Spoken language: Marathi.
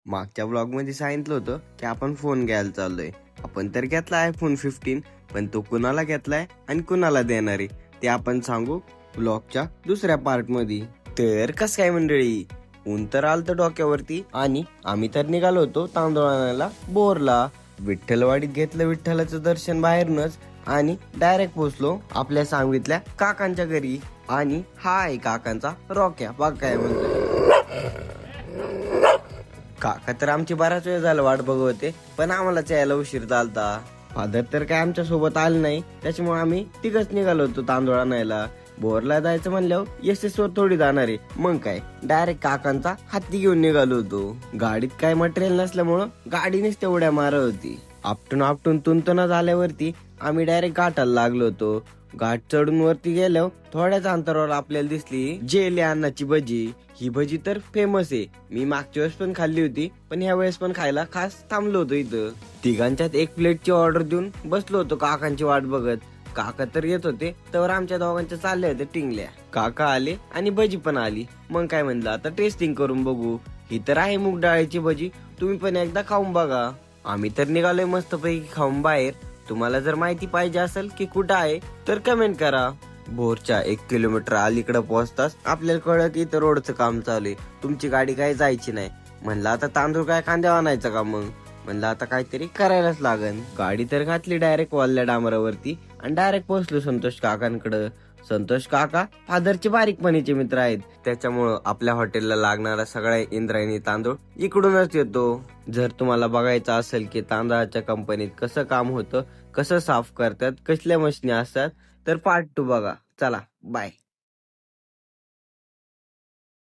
मागच्या ब्लॉग मध्ये सांगितलं होतं की आपण फोन घ्यायला चाललोय. आपण तर घेतला iPhone 15, पण तो कुणाला घेतलाय आणि कुणाला देणार आहे ते आपण सांगू ब्लॉगच्या दुसऱ्या पार्ट मध्ये. तर कस काय मंडळी, ऊन तर आलत डोक्यावरती आणि आम्ही तर निघालो होतो तांदूळ आणायला बोरला. विठ्ठलवाडीत घेतलं विठ्ठलाचं दर्शन बाहेरनच आणि डायरेक्ट पोहोचलो आपल्या सांगवीतल्या काकांच्या घरी. आणि हा आहे काकांचा रॉक्या. बघ काय म्हणतोय. काका तर आमची बराच वेळ झाला वाट बघत होते, पण आम्हाला यायला उशीर झालता. फादर तर काय आमच्या सोबत आले नाही, त्याच्यामुळे आम्ही तिघच निघालो होतो तांदूळ आणायला. बोरला जायचं म्हणल्यावर एसएस थोडी जाणार आहे, मग काय डायरेक्ट काकांचा हत्ती घेऊन निघालो होतो. गाडीत काय मटेरियल नसल्यामुळं गाडीनेच तेवढ्या मारत होती. आपटून तुंतन झाल्यावरती आम्ही डायरेक्ट घाटाला लागलो होतो. घाट चढून वरती गेलो, थोड्याच अंतरावर आपल्याला दिसली जेले अन्नाची भजी. ही भजी तर फेमस आहे. मी मागच्या वेळेस पण खाल्ली होती, पण ह्या वेळेस पण खायला खास थांबलो होतो इथं. तिघांच्यात एक प्लेटची ऑर्डर देऊन बसलो होतो काकांची वाट बघत. काका तर येत होते तर आमच्या दोघांच्या चालल्या होत्या टिंगल्या. काका आले आणि भजी पण आली. मग काय म्हणलं आता टेस्टिंग करून बघू. ही तर आहे मूग डाळीची भजी, तुम्ही पण एकदा खाऊन बघा. आम्ही तर निघालोय मस्तपैकी खाऊन बाहेर. तुम्हाला जर माहिती पाहिजे असेल की कुठं आहे तर कमेंट करा. भोरच्या 1 किलोमीटर अलीकडे पोहोचताच आपल्याला कळलं की इथं रोडचं काम चालू आहे. तुमची गाडी काय जायची नाही. म्हणलं आता तांदूळ काय कांद्यावर आणायचं का, मग म्हणलं आता काहीतरी करायलाच लागन. गाडी तर घातली डायरेक्ट वल्ल्या डांबरावरती आणि डायरेक्ट पोहोचलो संतोष काकांकडे. संतोष काका फादरचे बारीकपणीचे मित्र आहेत, त्याच्यामुळं आपल्या हॉटेलला लागणारा सगळा इंद्रायणी तांदूळ इकडूनच येतो. जर तुम्हाला बघायचं असेल की तांदळाच्या कंपनीत कसं काम होतं, कसं साफ करतात, कसल्या मशिनी असतात, तर पार्ट 2 बघा. चला बाय.